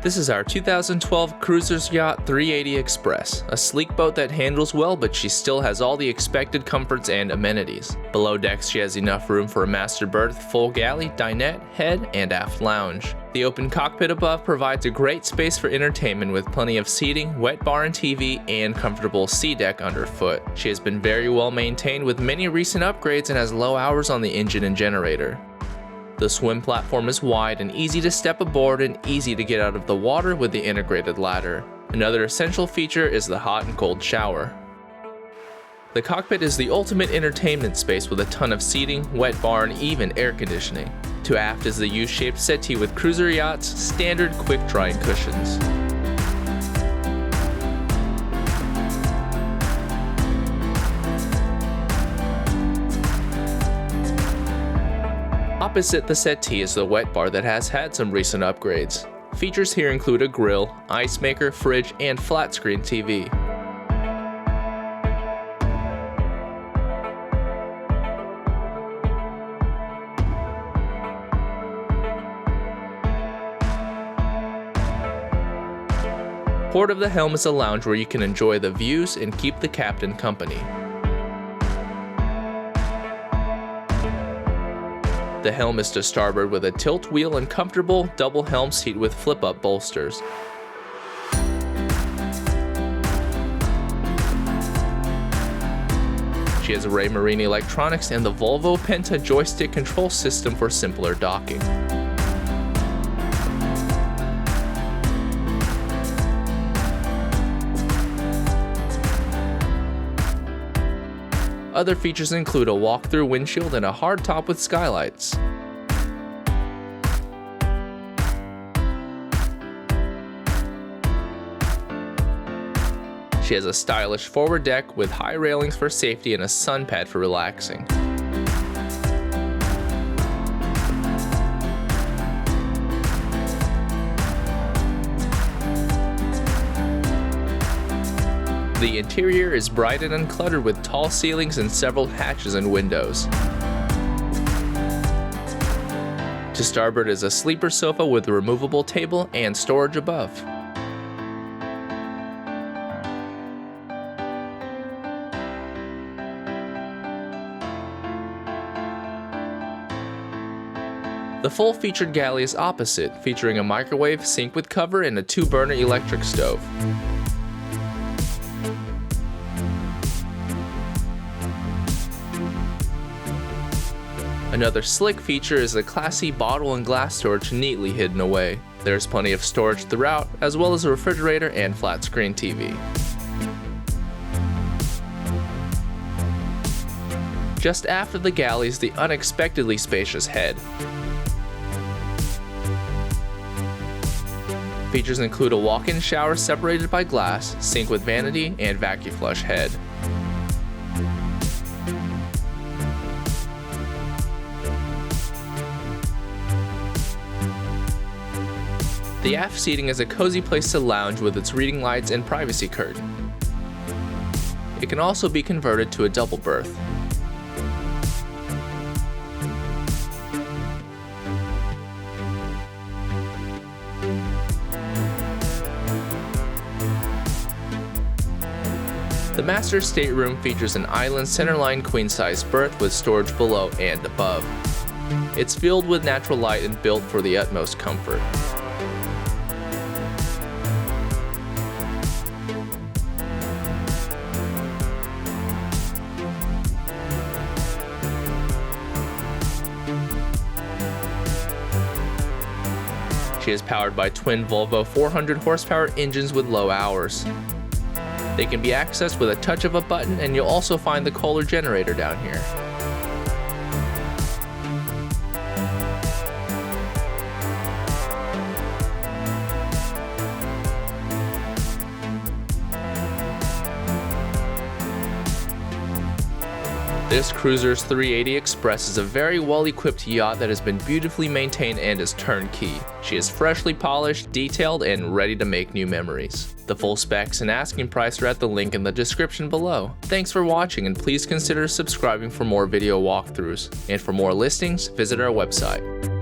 This is our 2012 Cruiser's Yacht 380 Express, a sleek boat that handles well, but she still has all the expected comforts and amenities. Below decks she has enough room for a master berth, full galley, dinette, head, and aft lounge. The open cockpit above provides a great space for entertainment with plenty of seating, wet bar and TV, and comfortable sea deck underfoot. She has been very well maintained with many recent upgrades and has low hours on the engine and generator. The swim platform is wide and easy to step aboard and easy to get out of the water with the integrated ladder. Another essential feature is the hot and cold shower. The cockpit is the ultimate entertainment space with a ton of seating, wet bar, and even air conditioning. To aft is the U-shaped settee with Cruiser Yachts standard quick-drying cushions. Opposite the settee is the wet bar that has had some recent upgrades. Features here include a grill, ice maker, fridge, and flat screen TV. Port of the helm is a lounge where you can enjoy the views and keep the captain company. The helm is to starboard with a tilt wheel and comfortable double helm seat with flip-up bolsters. She has Raymarine electronics and the Volvo Penta joystick control system for simpler docking. Other features include a walk-through windshield and a hardtop with skylights. She has a stylish forward deck with high railings for safety and a sun pad for relaxing. The interior is bright and uncluttered with tall ceilings and several hatches and windows. To starboard is a sleeper sofa with a removable table and storage above. The full featured galley is opposite, featuring a microwave, sink with cover, and a 2-burner electric stove. Another slick feature is the classy bottle and glass storage neatly hidden away. There's plenty of storage throughout, as well as a refrigerator and flat screen TV. Just aft of the galley is the unexpectedly spacious head. Features include a walk-in shower separated by glass, sink with vanity, and vacuum flush head. The aft seating is a cozy place to lounge with its reading lights and privacy curtain. It can also be converted to a double berth. The master stateroom features an island centerline queen-size berth with storage below and above. It's filled with natural light and built for the utmost comfort. She is powered by twin Volvo 400 horsepower engines with low hours. They can be accessed with a touch of a button, and you'll also find the Kohler generator down here. This Cruiser's 380 Express is a very well-equipped yacht that has been beautifully maintained and is turnkey. She is freshly polished, detailed, and ready to make new memories. The full specs and asking price are at the link in the description below. Thanks for watching, and please consider subscribing for more video walkthroughs. And for more listings, visit our website.